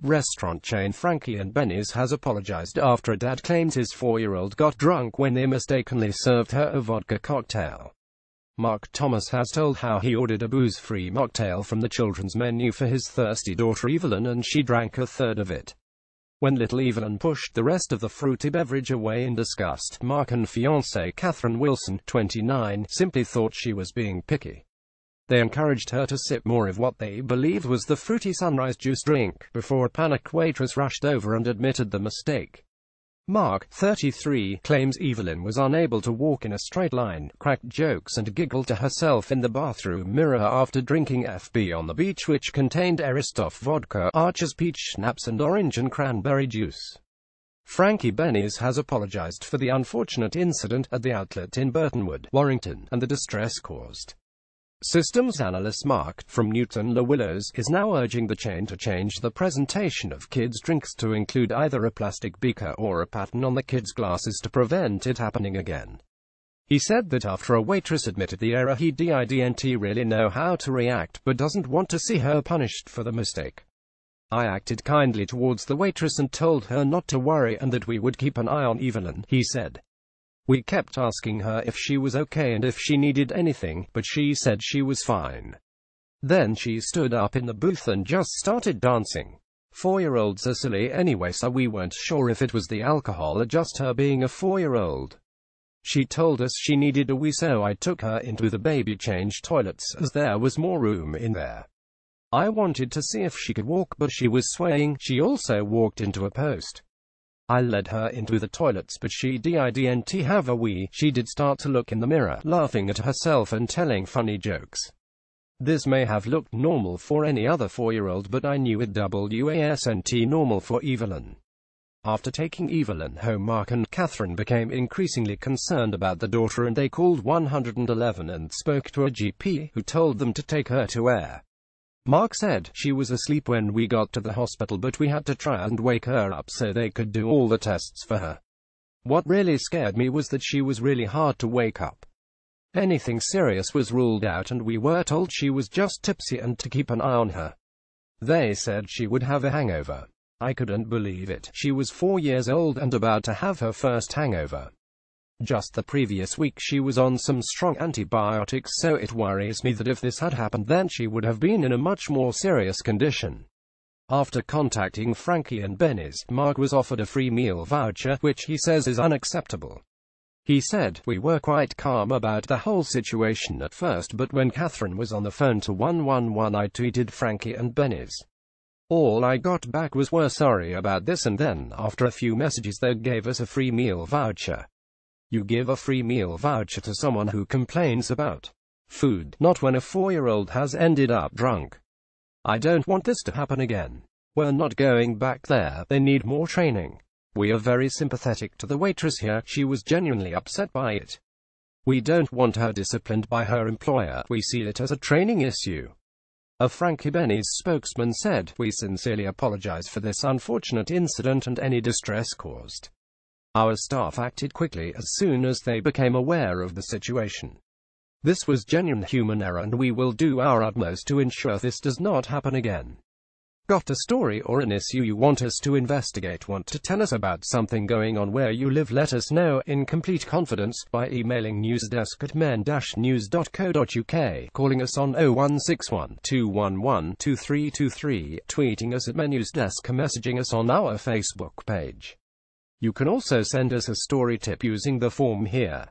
Restaurant chain Frankie of Benny's has apologized after a dad claims his 4-year-old got drunk when they mistakenly served her a vodka cocktail. Mark Thomas has told how he ordered a booze-free mocktail from the children's menu for his thirsty daughter Evelyn and she drank a third of it. When little Evelyn pushed the rest of the fruity beverage away in disgust, Mark and fiancée Catherine Wilson, 29, simply thought she was being picky. They encouraged her to sip more of what they believed was the fruity sunrise juice drink, before a panicked waitress rushed over and admitted the mistake. Mark, 33, claims Evelyn was unable to walk in a straight line, cracked jokes and giggled to herself in the bathroom mirror after drinking FB on the beach, which contained Aristoff vodka, Archer's peach schnapps and orange and cranberry juice. Frankie of Benny's has apologized for the unfortunate incident at the outlet in Burtonwood, Warrington, and the distress caused. Systems analyst Mark, from Newton Le Willows, is now urging the chain to change the presentation of kids' drinks to include either a plastic beaker or a pattern on the kids' glasses to prevent it happening again. He said that after a waitress admitted the error, he didn't really know how to react, but doesn't want to see her punished for the mistake. I acted kindly towards the waitress and told her not to worry and that we would keep an eye on Evelyn, he said. We kept asking her if she was okay and if she needed anything, but she said she was fine. Then she stood up in the booth and just started dancing. 4-year-olds are silly anyway, so we weren't sure if it was the alcohol or just her being a 4-year-old. She told us she needed a wee, so I took her into the baby change toilets, as there was more room in there. I wanted to see if she could walk, but she was swaying. She also walked into a post. I led her into the toilets, but she didn't have a wee. She did start to look in the mirror, laughing at herself and telling funny jokes. This may have looked normal for any other 4-year-old, but I knew it wasn't normal for Evelyn. After taking Evelyn home, Mark and Catherine became increasingly concerned about the daughter and they called 111 and spoke to a GP, who told them to take her to air. Mark said, she was asleep when we got to the hospital, but we had to try and wake her up so they could do all the tests for her. What really scared me was that she was really hard to wake up. Anything serious was ruled out and we were told she was just tipsy and to keep an eye on her. They said she would have a hangover. I couldn't believe it. She was 4 years old and about to have her first hangover. Just the previous week she was on some strong antibiotics, so it worries me that if this had happened then she would have been in a much more serious condition. After contacting Frankie of Benny's, Mark was offered a free meal voucher, which he says is unacceptable. He said, we were quite calm about the whole situation at first, but when Catherine was on the phone to 111 I tweeted Frankie of Benny's. All I got back was, we're sorry about this, and then, after a few messages, they gave us a free meal voucher. You give a free meal voucher to someone who complains about food, not when a 4-year-old has ended up drunk. I don't want this to happen again. We're not going back there. They need more training. We are very sympathetic to the waitress here. She was genuinely upset by it. We don't want her disciplined by her employer. We see it as a training issue. A Frankie of Benny's spokesman said, we sincerely apologize for this unfortunate incident and any distress caused. Our staff acted quickly as soon as they became aware of the situation. This was genuine human error and we will do our utmost to ensure this does not happen again. Got a story or an issue you want us to investigate? Want to tell us about something going on where you live? Let us know in complete confidence by emailing newsdesk@men-news.co.uk, calling us on 0161 211 2323, tweeting us at menewsdesk, or messaging us on our Facebook page. You can also send us a story tip using the form here.